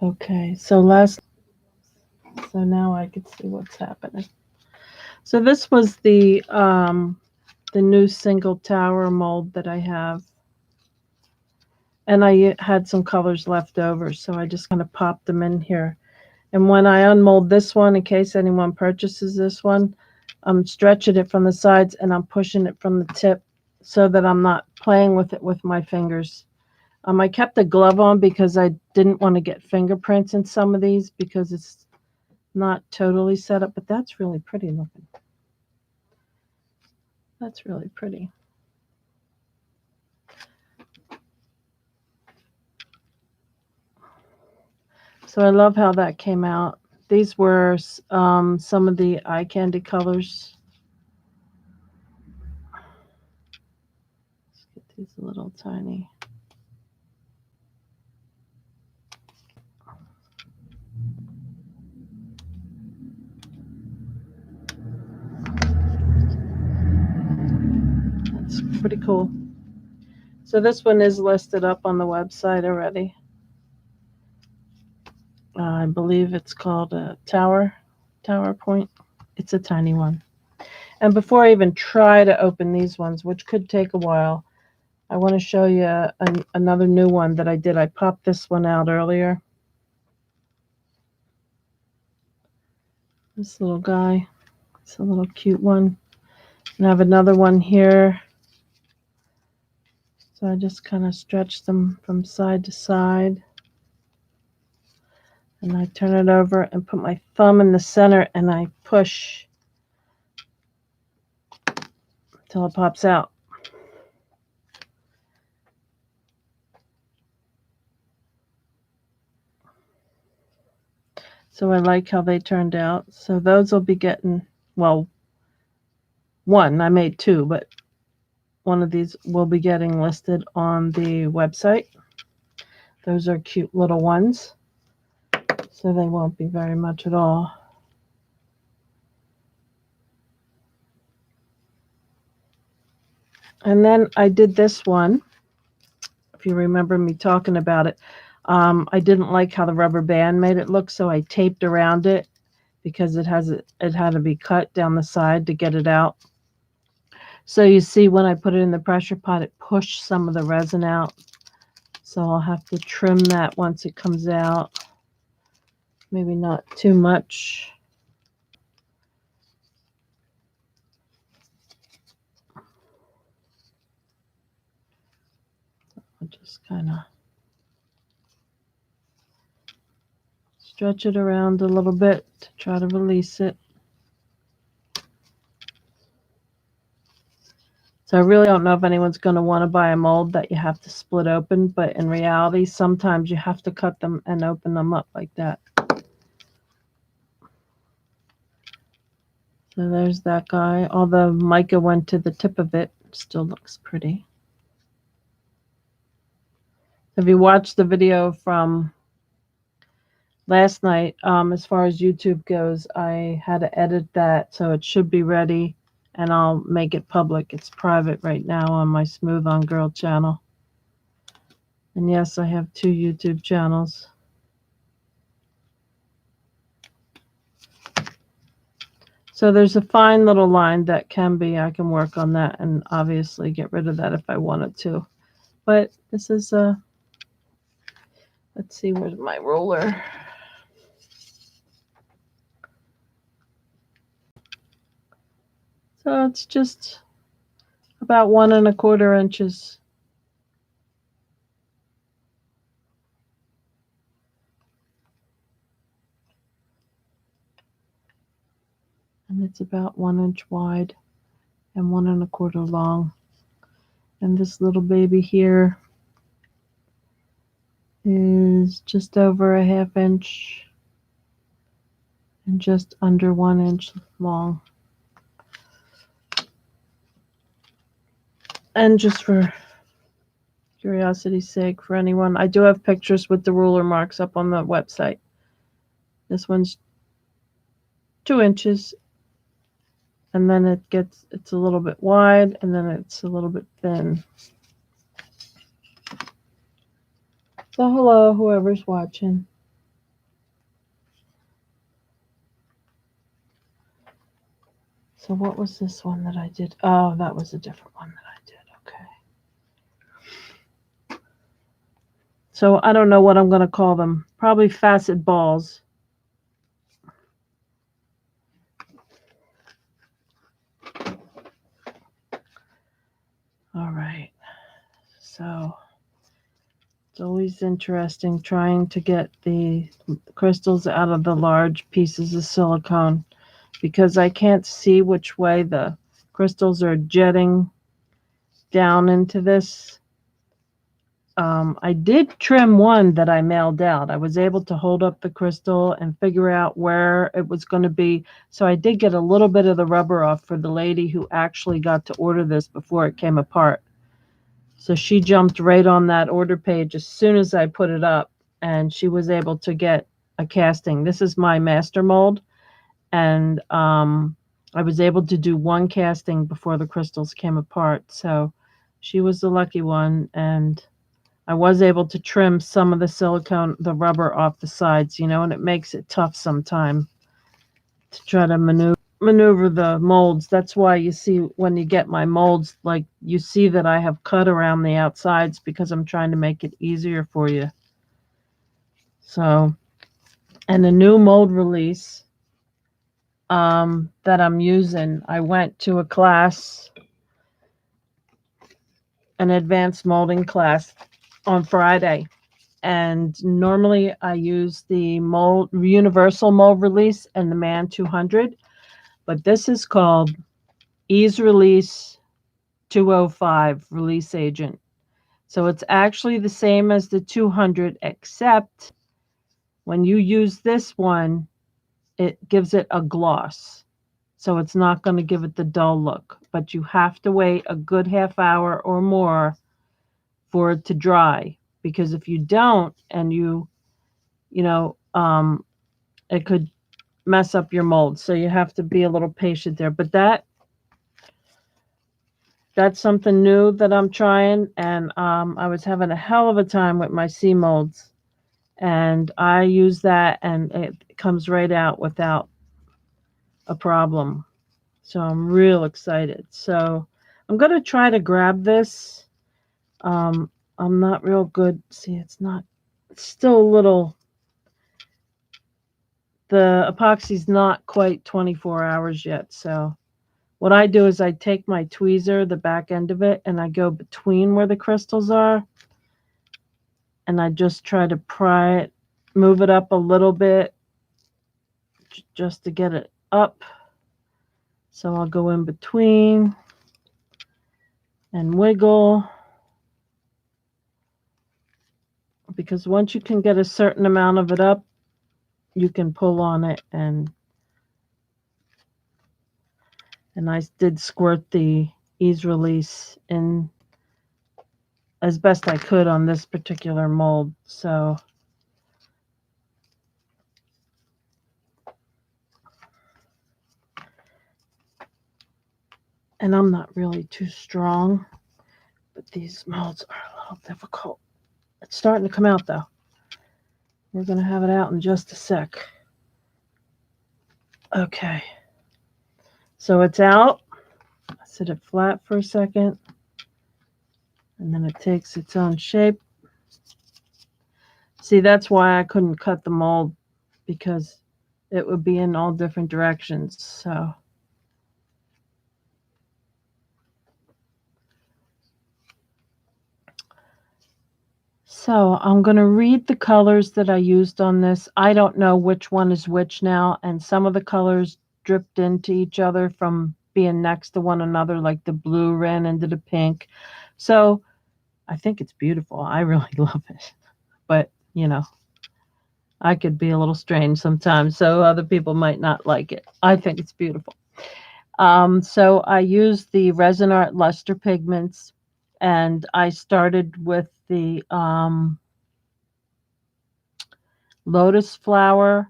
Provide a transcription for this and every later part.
Okay, so now I can see what's happening. So this was the new single tower mold that I have. And I had some colors left over, so I just kind of popped them in here. And when I unmold this one, in case anyone purchases this one, I'm stretching it from the sides and I'm pushing it from the tip so that I'm not playing with it with my fingers. I kept a glove on because I didn't want to get fingerprints in some of these because it's not totally set up, but that's really pretty looking. That's really pretty. So I love how that came out. These were some of the eye candy colors. Let's get these little tiny. That's pretty cool. So this one is listed up on the website already. I believe it's called a Tower Point. It's a tiny one. And before I even try to open these ones, which could take a while, I want to show you another new one that I did. I popped this one out earlier. This little guy. It's a little cute one. And I have another one here. So I just kind of stretch them from side to side. And I turn it over and put my thumb in the center and I push until it pops out. So I like how they turned out. So those will be getting, well, one. I made two, but one of these will be getting listed on the website. Those are cute little ones. So they won't be very much at all. And then I did this one. If you remember me talking about it, I didn't like how the rubber band made it look, so I taped around it because it had to be cut down the side to get it out. So you see when I put it in the pressure pot, it pushed some of the resin out. So I'll have to trim that once it comes out. Maybe not too much. I'll just kind of stretch it around a little bit to try to release it. So I really don't know if anyone's going to want to buy a mold that you have to split open, but in reality, sometimes you have to cut them and open them up like that. So there's that guy. All the mica went to the tip of it. Still looks pretty. If you watched the video from last night, as far as YouTube goes, I had to edit that, so it should be ready, and I'll make it public. It's private right now on my Smoothongirl channel. And yes, I have 2 YouTube channels. So there's a fine little line that I can work on that and obviously get rid of that if I wanted to. But this is let's see, where's my ruler? So it's just about 1 1/4 inches. And it's about 1 inch wide and 1 1/4 long. And this little baby here is just over a 1/2 inch and just under 1 inch long. And just for curiosity's sake, for anyone, I do have pictures with the ruler marks up on the website. This one's 2 inches, and then it's a little bit wide, and then it's a little bit thin. So hello, whoever's watching. So what was this one that I did? Oh, that was a different one that I did. Okay. So I don't know what I'm going to call them. Probably facet balls. All right. So it's always interesting trying to get the crystals out of the large pieces of silicone because I can't see which way the crystals are jetting down into this. I did trim one that I mailed out. I was able to hold up the crystal and figure out where it was going to be. So I did get a little bit of the rubber off for the lady who actually got to order this before it came apart. So she jumped right on that order page as soon as I put it up, and she was able to get a casting. This is my master mold, and I was able to do one casting before the crystals came apart. So she was the lucky one, and I was able to trim some of the silicone, the rubber off the sides, and it makes it tough sometimes to try to maneuver the molds. That's why you see when you get my molds, like you see that I have cut around the outsides because I'm trying to make it easier for you. So, and a new mold release that I'm using, I went to a class, an advanced molding class on Friday. And normally I use the universal mold release and the Man 200, but this is called Ease Release 205 release agent. So it's actually the same as the 200, except when you use this one, it gives it a gloss. So it's not going to give it the dull look, but you have to wait a good half hour or more for it to dry, because if you don't and it could mess up your mold. So you have to be a little patient there. But that's something new that I'm trying, and I was having a hell of a time with my C molds, and I use that, and it comes right out without a problem. So I'm real excited. So I'm going to try to grab this. I'm not real good. See, it's still a little, the epoxy's not quite 24 hours yet. So what I do is I take my tweezer, the back end of it, and I go between where the crystals are, and I just try to pry it, move it up a little bit just to get it up. So I'll go in between and wiggle, because once you can get a certain amount of it up, you can pull on it, and I did squirt the ease release in as best I could on this particular mold. So and I'm not really too strong, but these molds are a little difficult. It's starting to come out though. We're going to have it out in just a sec. Okay. So it's out. I set it flat for a second, and then it takes its own shape. See, that's why I couldn't cut the mold, because it would be in all different directions. So I'm going to read the colors that I used on this. I don't know which one is which now, and some of the colors dripped into each other from being next to one another, like the blue ran into the pink. So I think it's beautiful. I really love it. But, I could be a little strange sometimes, so other people might not like it. I think it's beautiful. So I used the Resin Art Luster pigments, and I started with the lotus flower.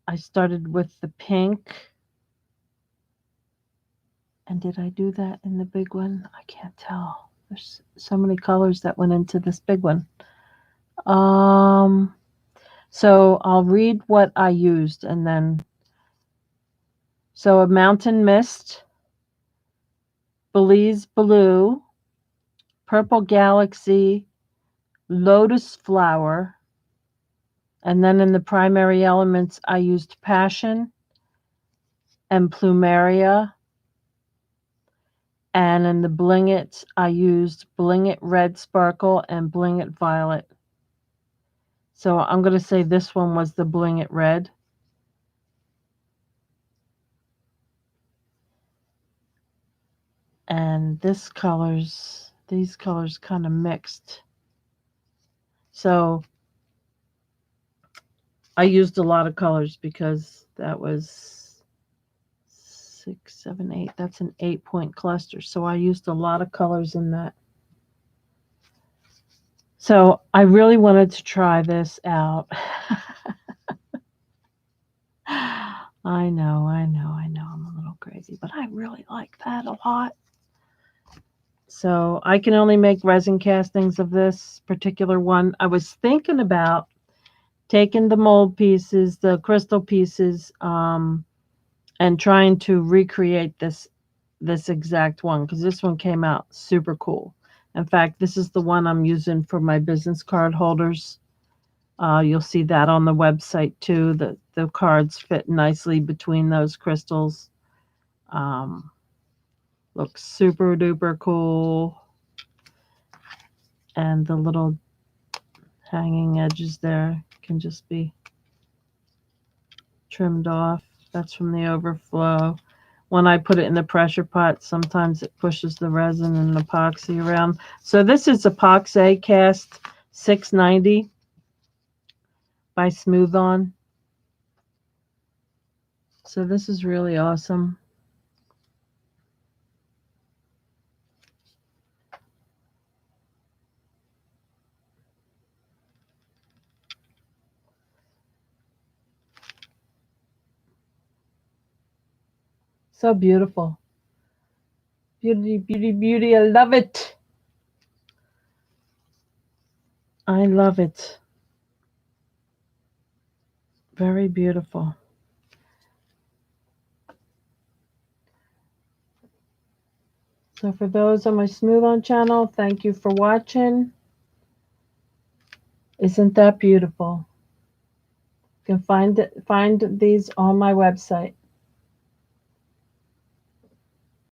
I started with the pink. And did I do that in the big one? I can't tell. There's so many colors that went into this big one. So I'll read what I used, and then So a mountain mist, Belize blue, purple galaxy, lotus flower, and then in the primary elements, I used passion and plumeria. And in the bling it, I used bling it red sparkle and bling it violet. So I'm going to say this one was the bling it red. And these colors kind of mixed. So I used a lot of colors because that was 6, 7, 8. That's an 8-point cluster. So I used a lot of colors in that. So I really wanted to try this out. I know. I'm a little crazy, but I really like that a lot. So I can only make resin castings of this particular one. I was thinking about taking the mold pieces, the crystal pieces, and trying to recreate this exact one, because this one came out super cool. In fact, this is the one I'm using for my business card holders. You'll see that on the website too. The cards fit nicely between those crystals. Looks super duper cool. And the little hanging edges there can just be trimmed off. That's from the overflow. When I put it in the pressure pot, sometimes it pushes the resin and epoxy around. So this is Epoxy Cast 690 by Smoothon. So this is really awesome. So beautiful. Beauty, beauty, beauty. I love it. I love it. Very beautiful. So for those on my Smoothon channel, thank you for watching. Isn't that beautiful? You can find these on my website.